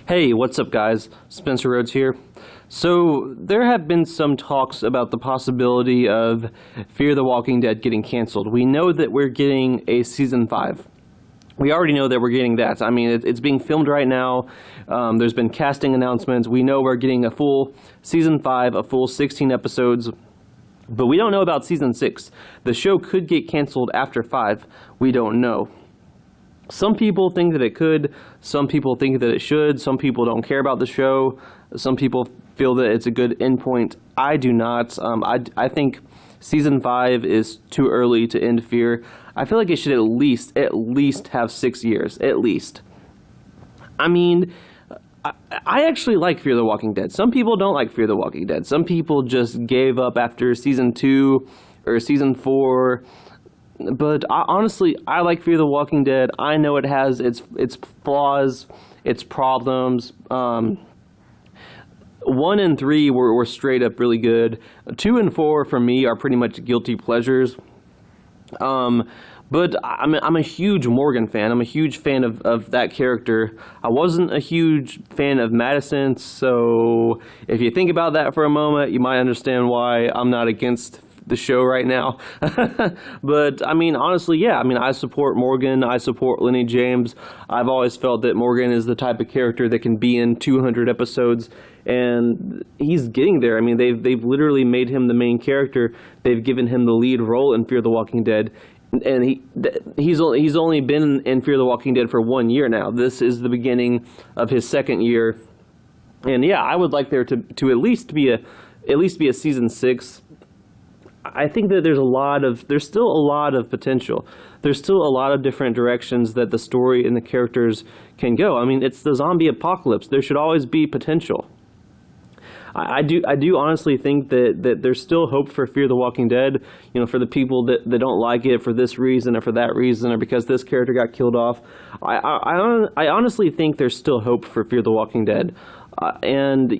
Hey, what's up, guys? Spencer Rhodes here. So, there have been some talks about the possibility of Fear the Walking Dead getting canceled. We know that we're getting a season 5. We already know that we're getting that. I mean, it's being filmed right now. There's been casting announcements. We know we're getting a full season 5, a full 16 episodes. But we don't know about season 6. The show could get canceled after 5. We don't know. Some people think that it could. Some people think that it should. Some people don't care about the show. Some people feel that it's a good endpoint. I do not. I think season 5 is too early to end Fear. I feel like it should at least have 6 years. At least. I mean, I actually like Fear the Walking Dead. Some people don't like Fear the Walking Dead. Some people just gave up after season 2 or season 4. But honestly, I like Fear the Walking Dead. I know it has its flaws, its problems. 1 and 3 were straight up really good. 2 and 4 for me are pretty much guilty pleasures. But I'm a huge Morgan fan. I'm a huge fan of that character. I wasn't a huge fan of Madison, so if you think about that for a moment, you might understand why I'm not against the show right now. But I mean, honestly, yeah, I mean, I support Morgan. I support Lenny James. I've always felt that Morgan is the type of character that can be in 200 episodes, and he's getting there. I mean, they've literally made him the main character. They've given him the lead role in Fear the Walking Dead, and he's only been in Fear the Walking Dead for 1 year now. This is the beginning of his 2nd year, and yeah, I would like there to at least be a season 6. I think that there's still a lot of potential. There's still a lot of different directions that the story and the characters can go. I mean, it's the zombie apocalypse. There should always be potential. I do honestly think that there's still hope for Fear the Walking Dead. You know, for the people that don't like it for this reason or for that reason or because this character got killed off. I honestly think there's still hope for Fear the Walking Dead. And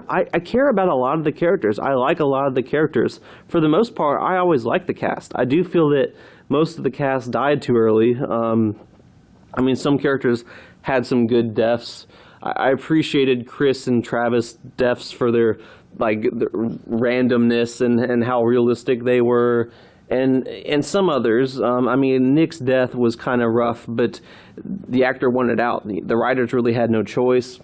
I care about a lot of the characters. I like a lot of the characters. For the most part, I always like the cast. I do feel that most of the cast died too early. I mean, some characters had some good deaths. I appreciated Chris and Travis' deaths for their randomness and how realistic they were. And some others, I mean, Nick's death was kind of rough, but the actor wanted out. The writers really had no choice.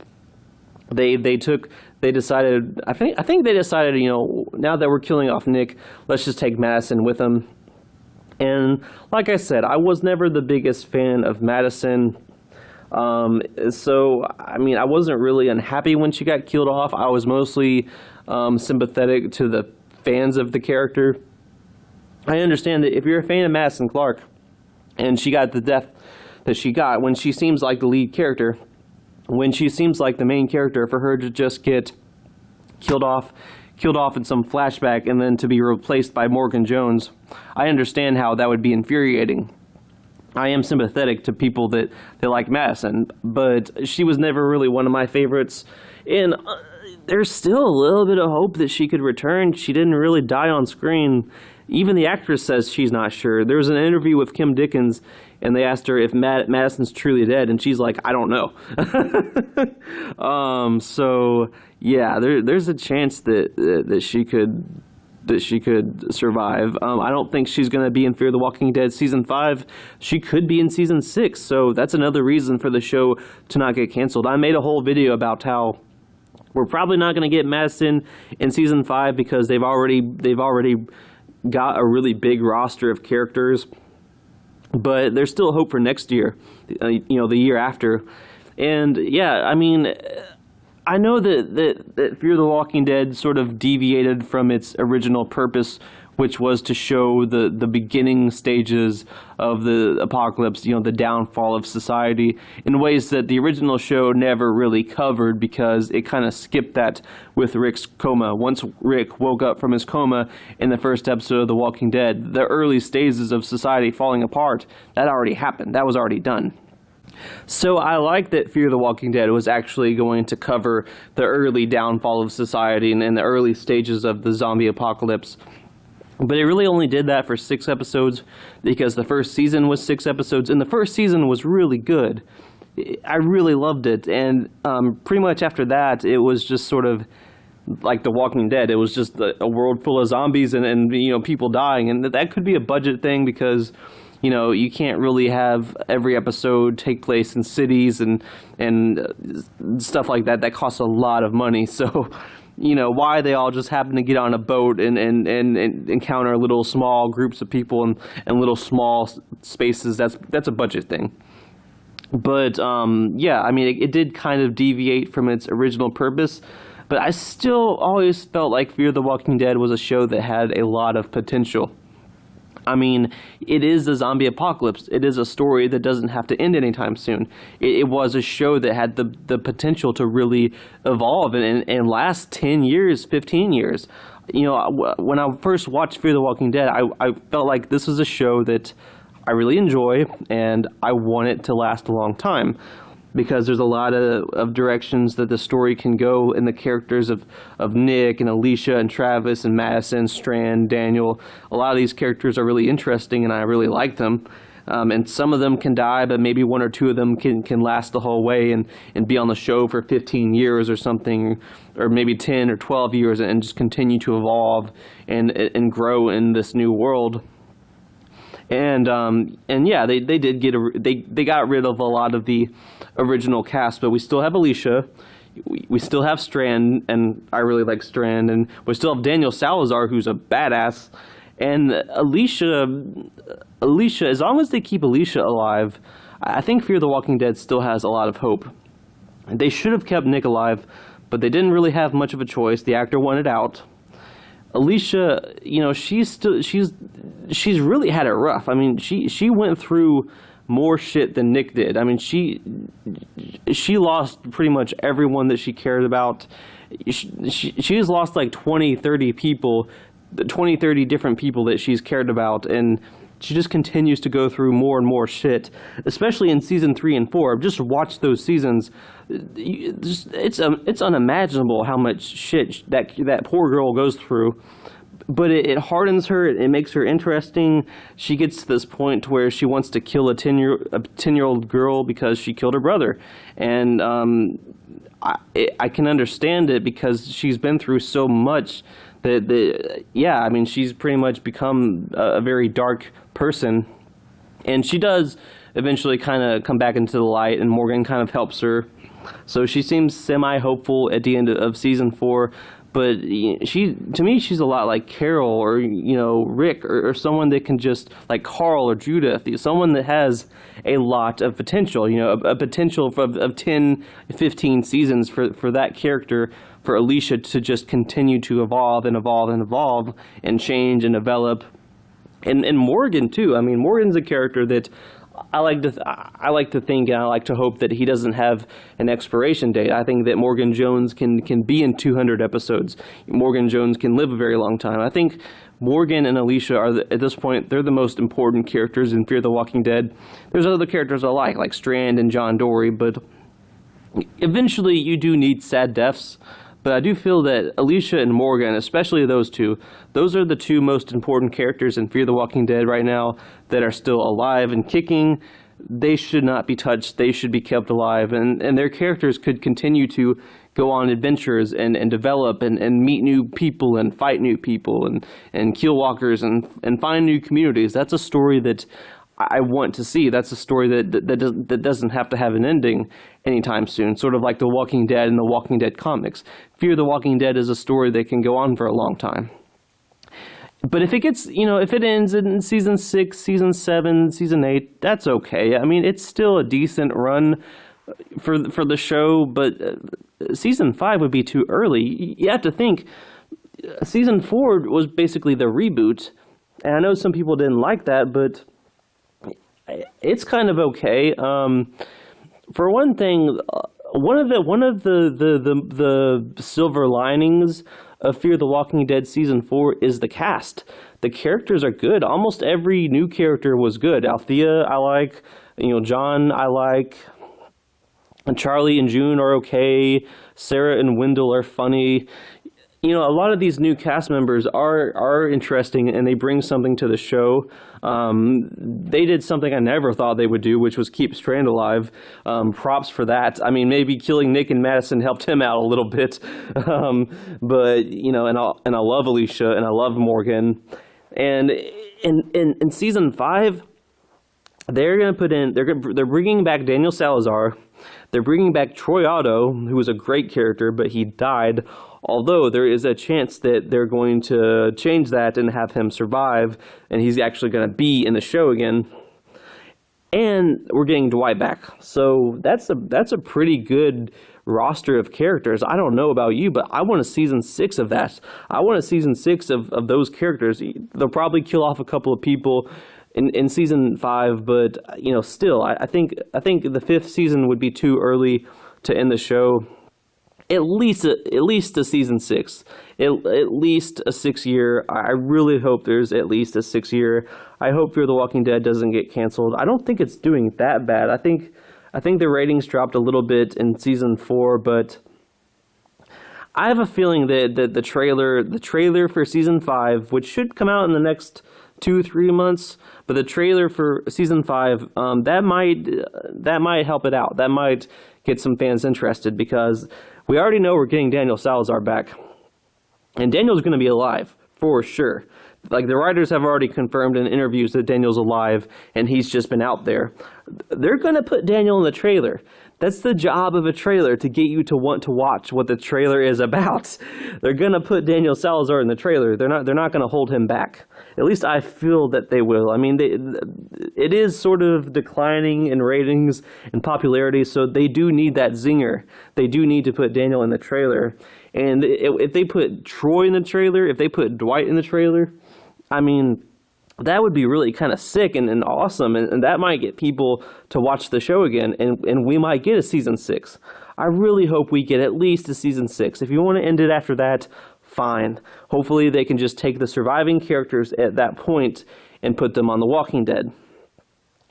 They decided, I think they decided, you know, now that we're killing off Nick, let's just take Madison with him. And like I said, I was never the biggest fan of Madison. So, I mean, I wasn't really unhappy when she got killed off. I was mostly sympathetic to the fans of the character. I understand that if you're a fan of Madison Clark and she got the death that she got, when she seems like the lead character, when she seems like the main character, for her to just get killed off in some flashback and then to be replaced by Morgan Jones, I understand how that would be infuriating. I am sympathetic to people that like Madison, but she was never really one of my favorites. And there's still a little bit of hope that she could return. She didn't really die on screen. Even the actress says she's not sure. There was an interview with Kim Dickens, and they asked her if Madison's truly dead, and she's like, I don't know. So yeah, there's a chance that she could survive. I don't think she's going to be in Fear the Walking Dead season 5. She could be in season 6, so that's another reason for the show to not get canceled. I made a whole video about how we're probably not going to get Madison in season 5 because they've already got a really big roster of characters, but there's still hope for next year, you know, the year after. And yeah, I mean, I know that Fear the Walking Dead sort of deviated from its original purpose, which was to show the beginning stages of the apocalypse, you know, the downfall of society, in ways that the original show never really covered because it kind of skipped that with Rick's coma. Once Rick woke up from his coma in the first episode of The Walking Dead, the early stages of society falling apart, that already happened. That was already done. So I like that Fear the Walking Dead was actually going to cover the early downfall of society and the early stages of the zombie apocalypse. But it really only did that for 6 episodes because the first season was 6 episodes, and the first season was really good. I really loved it. And pretty much after that, it was just sort of like The Walking Dead. It was just a world full of zombies and people dying, and that could be a budget thing because you can't really have every episode take place in cities and stuff like that. That costs a lot of money. So why they all just happen to get on a boat and encounter little small groups of people and little small spaces, that's a budget thing. But yeah, I mean, it did kind of deviate from its original purpose. But I still always felt like Fear the Walking Dead was a show that had a lot of potential. I mean, it is a zombie apocalypse. It is a story that doesn't have to end anytime soon. It was a show that had the potential to really evolve and last 10 years, 15 years. When I first watched Fear the Walking Dead, I felt like this is a show that I really enjoy and I want it to last a long time. Because there's a lot of directions that the story can go, and the characters of Nick and Alicia and Travis and Madison, Strand, Daniel, a lot of these characters are really interesting and I really like them. And some of them can die, but maybe one or two of them can last the whole way and be on the show for 15 years or something, or maybe 10 or 12 years and just continue to evolve and grow in this new world. And yeah, they did they got rid of a lot of the original cast, but we still have Alicia, we still have Strand, and I really like Strand, and we still have Daniel Salazar, who's a badass, and Alicia. As long as they keep Alicia alive, I think Fear the Walking Dead still has a lot of hope. They should have kept Nick alive, but they didn't really have much of a choice. The actor wanted out. Alicia, she's really had it rough. I mean, she went through more shit than Nick did. I mean, she lost pretty much everyone that she cared about. She's lost like 20, 30 people, 20, 30 different people that she's cared about, and she just continues to go through more and more shit, especially in season 3 and 4. Just watch those seasons. It's unimaginable how much shit that poor girl goes through. But it hardens her. It makes her interesting. She gets to this point where she wants to kill a 10-year-old girl because she killed her brother, and I can understand it because she's been through so much. Yeah, I mean, she's pretty much become a very dark person, and she does eventually kind of come back into the light, and Morgan kind of helps her. So she seems semi-hopeful at the end of season 4, but to me, she's a lot like Carol or Rick or someone that can just, like Carl or Judith, someone that has a lot of potential, a potential of 10, 15 seasons for that character, for Alicia to just continue to evolve and evolve and evolve and change and develop. And Morgan too. I mean, Morgan's a character that I like to think and I like to hope that he doesn't have an expiration date. I think that Morgan Jones can be in 200 episodes. Morgan Jones can live a very long time. I think Morgan and Alicia are, at this point, they're the most important characters in Fear the Walking Dead. There's other characters I like Strand and John Dory, but eventually you do need sad deaths. But I do feel that Alicia and Morgan, especially those two, those are the two most important characters in Fear the Walking Dead right now that are still alive and kicking. They should not be touched. They should be kept alive. And their characters could continue to go on adventures and develop and meet new people and fight new people and kill walkers and find new communities. That's a story that I want to see. That's a story that doesn't have to have an ending anytime soon, sort of like The Walking Dead and the Walking Dead comics. Fear the Walking Dead is a story that can go on for a long time. But if it gets, if it ends in season 6, season 7, season 8, that's okay. I mean, it's still a decent run for the show, but season 5 would be too early. You have to think, season 4 was basically the reboot, and I know some people didn't like that, but it's kind of okay. For one thing, one of the silver linings of Fear the Walking Dead season 4 is the cast. The characters are good. Almost every new character was good. Althea, I like. John, I like. And Charlie and June are okay. Sarah and Wendell are funny. A lot of these new cast members are interesting, and they bring something to the show. They did something I never thought they would do, which was keep Strand alive. Props for that. I mean, maybe killing Nick and Madison helped him out a little bit, but and I love Alicia and I love Morgan, and in season 5. They're bringing back Daniel Salazar. They're bringing back Troy Otto, who was a great character, but he died. Although there is a chance that they're going to change that and have him survive, and he's actually going to be in the show again. And we're getting Dwight back. So that's a pretty good roster of characters. I don't know about you, but I want a season 6 of that. I want a season 6 of those characters. They'll probably kill off a couple of people in season 5, but still, I think the 5th season would be too early to end the show. At least a season 6, at least a 6-year. I really hope there's at least a 6-year. I hope Fear the Walking Dead doesn't get canceled. I don't think it's doing that bad. I think the ratings dropped a little bit in season 4, but I have a feeling that the trailer for season 5, which should come out in the next 2-3 months, but the trailer for season 5, that might help it out. That might get some fans interested, because we already know we're getting Daniel Salazar back, and Daniel's going to be alive for sure. Like, the writers have already confirmed in interviews that Daniel's alive, and he's just been out there. They're going to put Daniel in the trailer. That's the job of a trailer, to get you to want to watch what the trailer is about. They're going to put Daniel Salazar in the trailer. They're not going to hold him back. At least I feel that they will. I mean, it is sort of declining in ratings and popularity, so they do need that zinger. They do need to put Daniel in the trailer. And if they put Troy in the trailer, if they put Dwight in the trailer, I mean, that would be really kind of sick and awesome, and that might get people to watch the show again, and we might get a season 6. I really hope we get at least a season 6. If you want to end it after that, fine. Hopefully they can just take the surviving characters at that point and put them on The Walking Dead.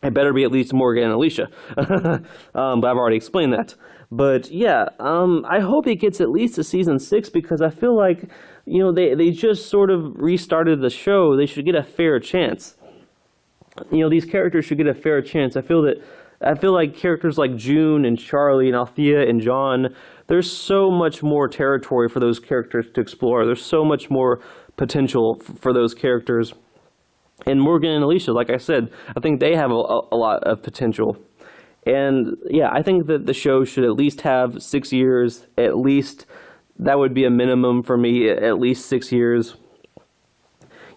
It better be at least Morgan and Alicia. But I've already explained that. But yeah, I hope it gets at least a season 6, because I feel like, they just sort of restarted the show. They should get a fair chance. These characters should get a fair chance. I feel like characters like June and Charlie and Althea and John, there's so much more territory for those characters to explore. There's so much more potential for those characters. And Morgan and Alicia, like I said, I think they have a lot of potential. And yeah, I think that the show should at least have 6 years, at least. That would be a minimum for me, at least 6 years.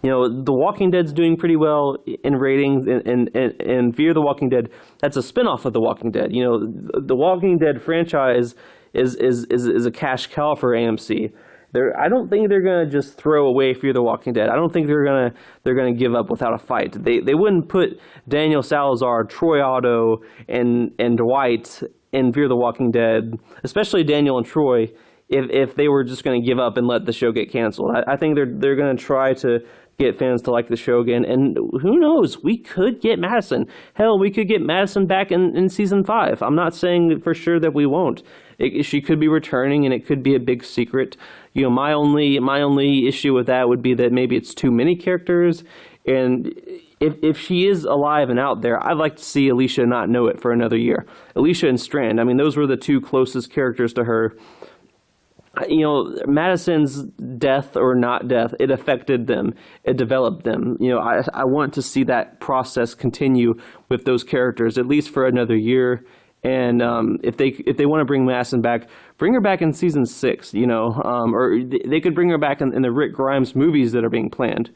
The Walking Dead's doing pretty well in ratings, and Fear the Walking Dead, that's a spinoff of The Walking Dead. The Walking Dead franchise is a cash cow for AMC. I don't think they're gonna just throw away Fear the Walking Dead. I don't think they're gonna give up without a fight. They wouldn't put Daniel Salazar, Troy Otto, and Dwight in Fear the Walking Dead, especially Daniel and Troy, if they were just gonna give up and let the show get canceled. I think they're gonna try to get fans to like the show again, and who knows, we could get Madison. Hell, we could get Madison back in season 5. I'm not saying for sure that we won't. She could be returning, and it could be a big secret. My only issue with that would be that maybe it's too many characters, and if she is alive and out there, I'd like to see Alicia not know it for another year. Alicia and Strand, I mean, those were the two closest characters to her. Madison's death or not death, it affected them. It developed them. I want to see that process continue with those characters, at least for another year. And if they want to bring Madison back, bring her back in season 6, or they could bring her back in the Rick Grimes movies that are being planned.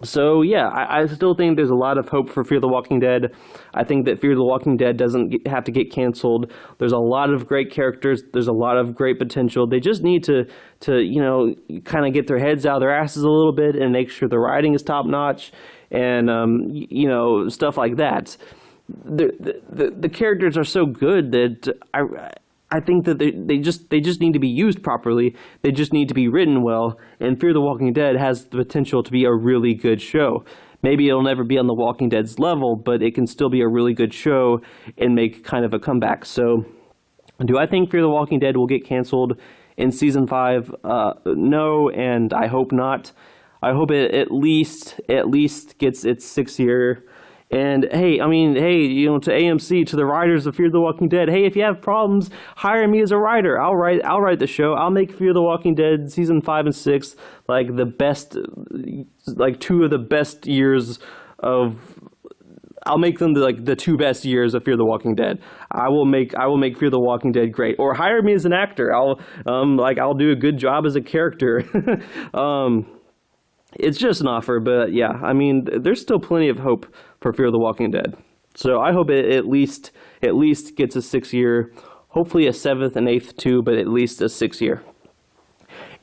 So yeah, I still think there's a lot of hope for Fear the Walking Dead. I think that Fear the Walking Dead doesn't have to get canceled. There's a lot of great characters. There's a lot of great potential. They just need to kind of get their heads out of their asses a little bit and make sure the writing is top notch, and stuff like that. The characters are so good that I think that they just need to be used properly. They just need to be written well. And Fear the Walking Dead has the potential to be a really good show. Maybe it'll never be on The Walking Dead's level, but it can still be a really good show and make kind of a comeback. So, do I think Fear the Walking Dead will get canceled in season 5? No, and I hope not. I hope it at least gets its 6th year. And hey, I mean, hey, you know, to AMC, to the writers of Fear the Walking Dead, hey, if you have problems, hire me as a writer. I'll write the show. I'll make Fear the Walking Dead season 5 and 6 like the best, like 2 of the best years of. I'll make them the 2 best years of Fear the Walking Dead. I will make Fear the Walking Dead great. Or hire me as an actor. I'll do a good job as a character. It's just an offer, but yeah, I mean, there's still plenty of hope for Fear the Walking Dead. So I hope it at least gets a 6th year, hopefully a 7th and 8th too, but at least a 6th year.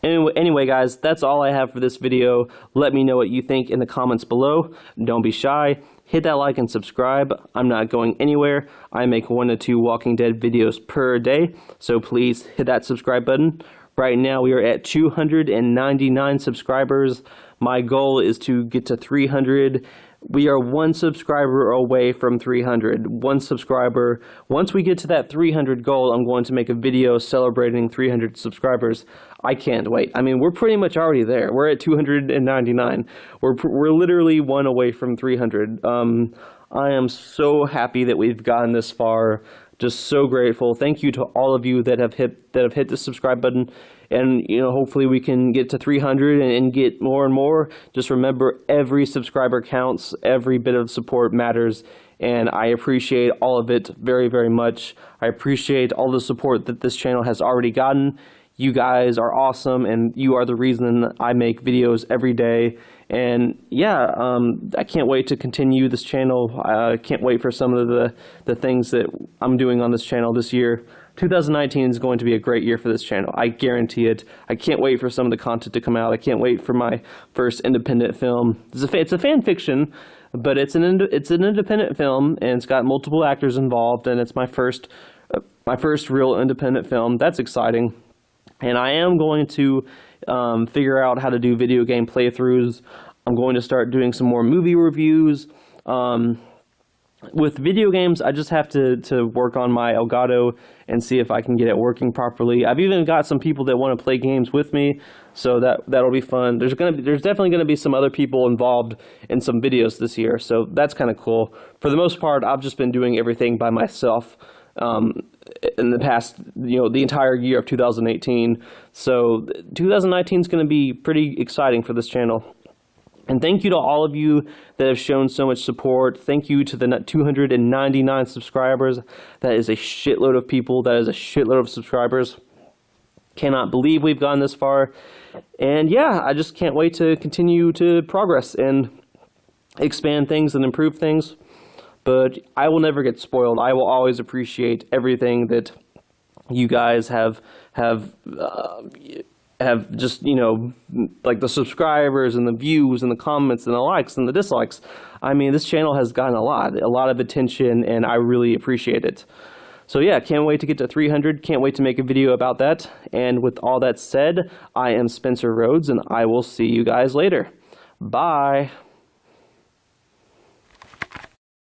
Anyway, guys, that's all I have for this video. Let me know what you think in the comments below. Don't be shy. Hit that like and subscribe. I'm not going anywhere. I make 1 to 2 Walking Dead videos per day, so please hit that subscribe button. Right now, we are at 299 subscribers. My goal is to get to 300. We are 1 subscriber away from 300. 1 subscriber. Once we get to that 300 goal, I'm going to make a video celebrating 300 subscribers. I can't wait. I mean, we're pretty much already there. We're at 299. We're literally 1 away from 300. I am so happy that we've gotten this far. Just so grateful. Thank you to all of you that have hit the subscribe button, and you know, hopefully we can get to 300 and get more and more. Just remember, every subscriber counts. Every bit of support matters, and I appreciate all of it very, very much. I appreciate all the support that this channel has already gotten. You guys are awesome, and you are the reason I make videos every day. And yeah, I can't wait to continue this channel. I can't wait for some of the things that I'm doing on this channel this year. 2019 is going to be a great year for this channel. I guarantee it. I can't wait for some of the content to come out. I can't wait for my first independent film. It's a fan fiction, but it's an independent film, and it's got multiple actors involved, and it's my first real independent film. That's exciting. And I am going to figure out how to do video game playthroughs. I'm going to start doing some more movie reviews. With video games, I just have to work on my Elgato and see if I can get it working properly. I've even got some people that want to play games with me, so that'll be fun. There's definitely going to be some other people involved in some videos this year, so that's kind of cool. For the most part, I've just been doing everything by myself. In the past, you know, the entire year of 2018. So 2019 is going to be pretty exciting for this channel. And thank you to all of you that have shown so much support. Thank you to the 299 subscribers. That is a shitload of people. That is a shitload of subscribers. Cannot believe we've gone this far. And yeah, I just can't wait to continue to progress and expand things and improve things. But I will never get spoiled. I will always appreciate everything that you guys have just, you know, like the subscribers and the views and the comments and the likes and the dislikes. I mean, this channel has gotten a lot of attention, and I really appreciate it. So yeah, can't wait to get to 300. Can't wait to make a video about that. And with all that said, I am Spencer Rhodes, and I will see you guys later. Bye.